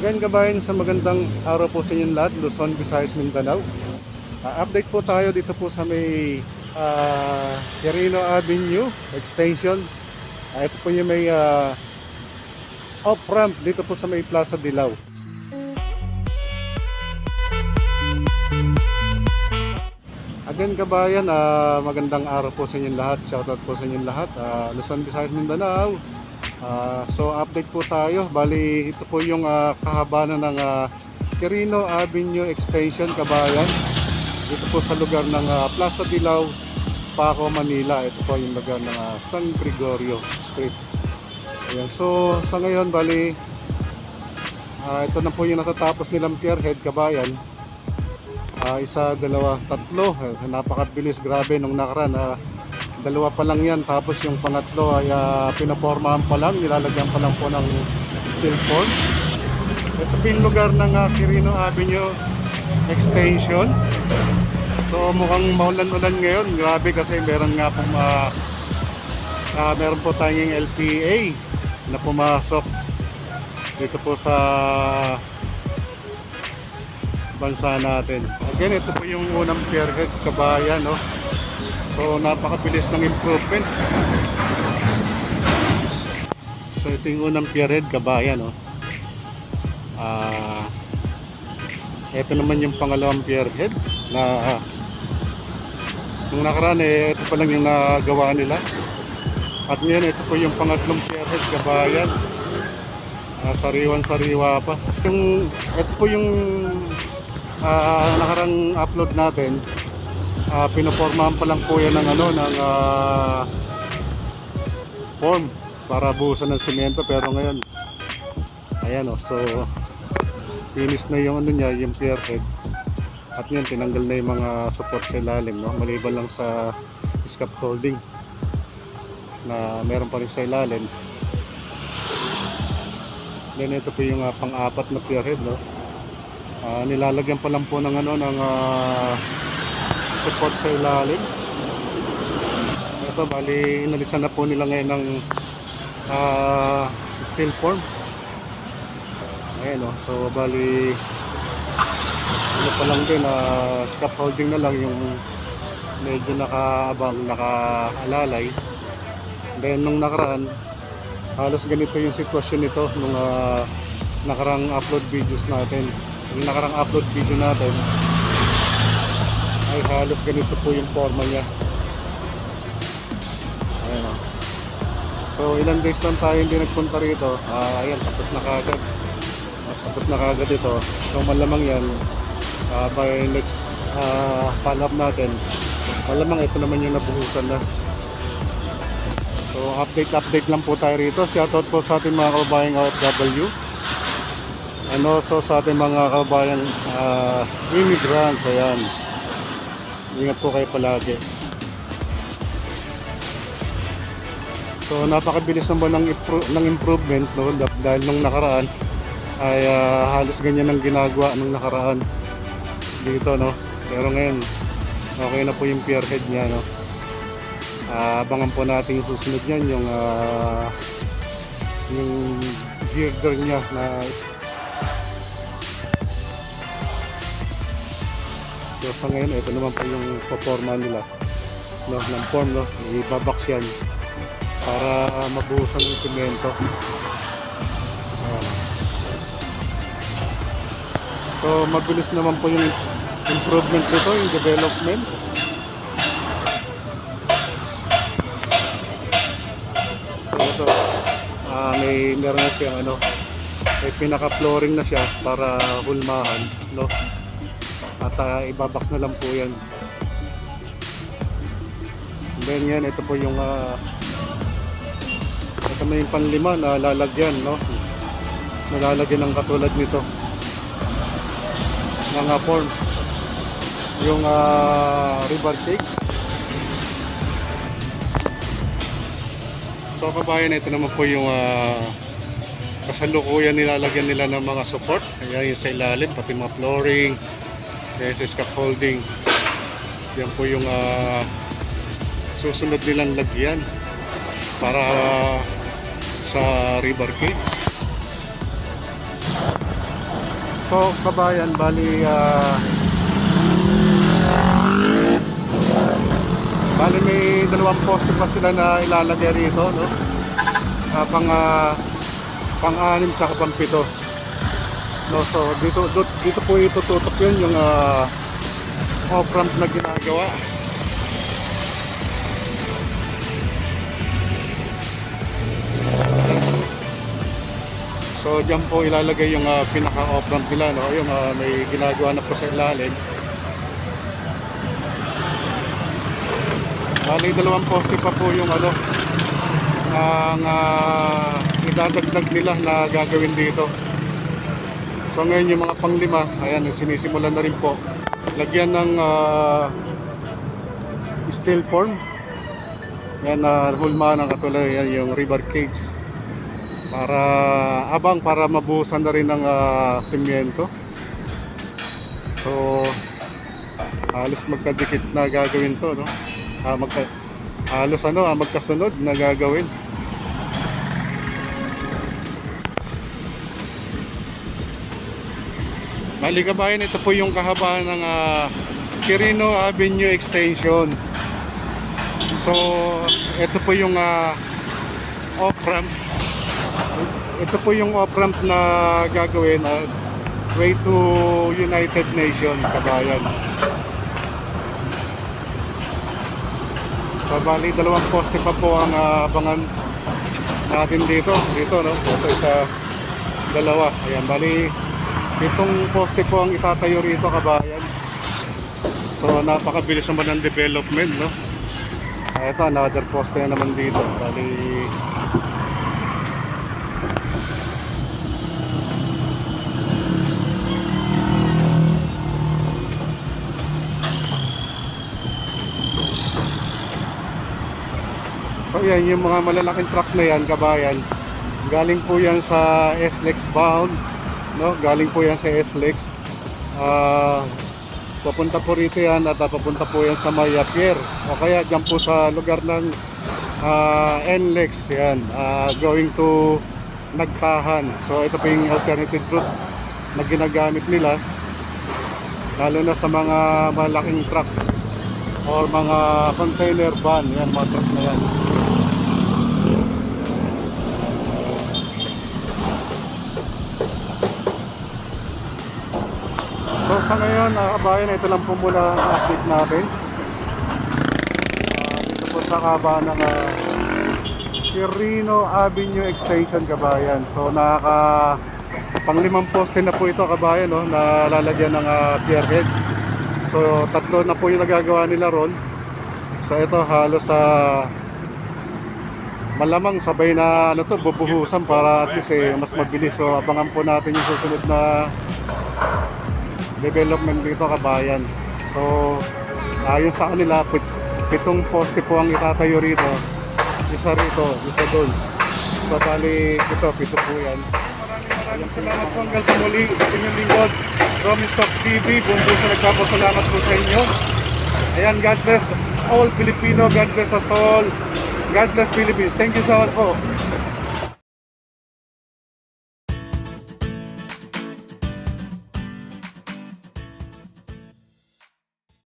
Again kabayan, sa magandang araw po sa inyong lahat, Luzon, Visayas, Mindanao. Update po tayo dito po sa may Quirino Avenue Extension. Ito po yung may off-ramp dito po sa may Plaza Dilaw. Again kabayan, magandang araw po sa inyong lahat. Shoutout po sa inyong lahat, Luzon, Visayas, Mindanao. So update po tayo. Bali ito po yung kahabaan ng Quirino Avenue Extension kabayan. Dito po sa lugar ng Plaza Dilaw, Paco, Manila. Ito po yung lugar ng San Gregorio Street. Ayan. So sa ngayon bali ito na po yung natatapos nilang pierhead kabayan. Isa, dalawa, tatlo. Napakabilis, grabe nung nakaraan. Dalawa pa lang yan, tapos yung pangatlo ay pinapormahan pa lang, nilalagyan pa lang po ng steel form. Ito po yung lugar ng Quirino Avenue Extension. So mukhang maulan-ulan ngayon, grabe kasi meron nga po meron po tayong LPA na pumasok dito po sa bansa natin. Again, ito po yung unang pierhead kabayan, no? So napakabilis ng improvement. So ito yung unang pierhead kabayan, no? Ito naman yung pangalawang pierhead na nung nakaraan ito pa lang yung nagawa nila. At ngayon ito po yung pangatlong pierhead kabayan. Sariwan-sariwa pa. Ito po yung nakarang upload natin. Pinoformahan pa lang po yan ng form para buhusan ng semento, pero ngayon ayan, so finish na yung niya, yung pierhead. At yun, tinanggal na yung mga support sa ilalim, no? Maliban lang sa scaffolding na meron pa rin sa ilalim. Then ito po yung pang-apat na pierhead, no? Nilalagyan pa lang po ng ng support sa ilalim. Ito bali inalisan na po nila ngayon ng steel form. Ayan, so bali ano pa lang din, scaffolding na lang yung medyo nakaabang, nakaalalay. Then nung nakaraan halos ganito yung sitwasyon nito nung nakarang upload videos natin. Yung nakarang upload video natin ay halos ganito po yung forma niya. Ayan. So ilang days lang tayo hindi nagpunta rito. Ayan, tapos na kagad. Tapos na kagad ito. So malamang yan by next follow up natin, malamang ito naman yung nabuhusan na. So update lang po tayo rito. Shoutout po sa ating mga kababayang OFW and also sa ating mga kababayang immigrants. Ayan, ingat po kayo palagi. So napakabilis naman ng improvement, no? Dahil nung nakaraan ay halos ganyan ang ginagawa nung nakaraan dito, no? Pero ngayon okay na po yung pierhead niya, no? Abangan po natin yung susunod niyan, yung girder niya na so sa ngayon ito naman po yung performa nila, no, ng form, no? Ibabaks yan para mabuhusan ng semento. So mabilis naman po yung improvement nito, yung development. So ito meron na siya may pinaka flooring na siya para hulmahan, no? At ibabaks na lang po yan. And then yan, ito po yung ito na yung panlima na lalagyan, no? Nalalagyan ng katulad nito mga form, yung river cake. So kabayan, ito naman po yung kasalukuyan nilalagyan nila ng mga support. Ayan, yung sa ilalim, pati mga flooring, scaffolding. Yan po yung susunod nilang lagyan para sa river cage. So kabayan, bali may dalawang poste pa sila na ilalagay rito, no? Pang-anim tsaka pang-pito. No, so dito po itututok yun yung off-ramp na ginagawa. So dyan po ilalagay yung pinaka-off-ramp nila, no? Yung may ginagawa na po sa ilalim. Bali dalawang poste pa po yung ang idadagdag nila na gagawin dito. So ngayon yung mga panglima, ayan, sinisimulan na rin po. Lagyan ng steel form. Yan na hulma ng katulad, yan yung river cage. Para mabuhusan na rin ng semyento. So halos magkadikit na gagawin to, no? Halos magkasunod na gagawin. Bali kabayan, ito po yung kahabaan ng Quirino Avenue Extension. So ito po yung off-ramp. Ito po yung off-ramp na gagawin way to United Nations, kabayan. So bali dalawang poste pa po ang abangan natin dito, no? Ito isa, dalawa. Ayan, bali itong poste po ang itatayo rito, kabayan. So napakabilis naman ng development, no? Ito another poste na naman dito. Bali so yan, yung mga malalaking truck na yan, kabayan, galing po yan sa SLEX bound, no? Galing po yan sa SLEX. Papunta po rito yan at papunta po yan sa Maya Pier, o kaya dyan po sa lugar ng NLEX yan, going to Nagtahan. So ito po yung alternative route na ginagamit nila, lalo na sa mga malaking truck or mga container van, yan, mga truck na yan. So sa ngayon, kabayan, ito lang po muna ang update natin. Dito po sa kaba ng Quirino Avenue Extension, kabayan. So pang-limang poste na po ito, kabayan, no, na lalagyan ng pierhead. So tatlo na po yung nagagawa nila ron. So ito halos malamang sabay na bubuhusan para at least mas mabilis. So abangan po natin yung susunod na development dito, kabayan. So ayon sa kanila, pitong poste po ang itatayo rito. Isa rito, isa doon. So bali ito, pito po yan. Maraming salamat po hanggang sa muli. Inyong lingkod, Romy Stock TV. Buong puso nagpapasalamat po sa inyo. Ayan, God bless all Filipino, God bless us all, God bless Philippines. Thank you so much po.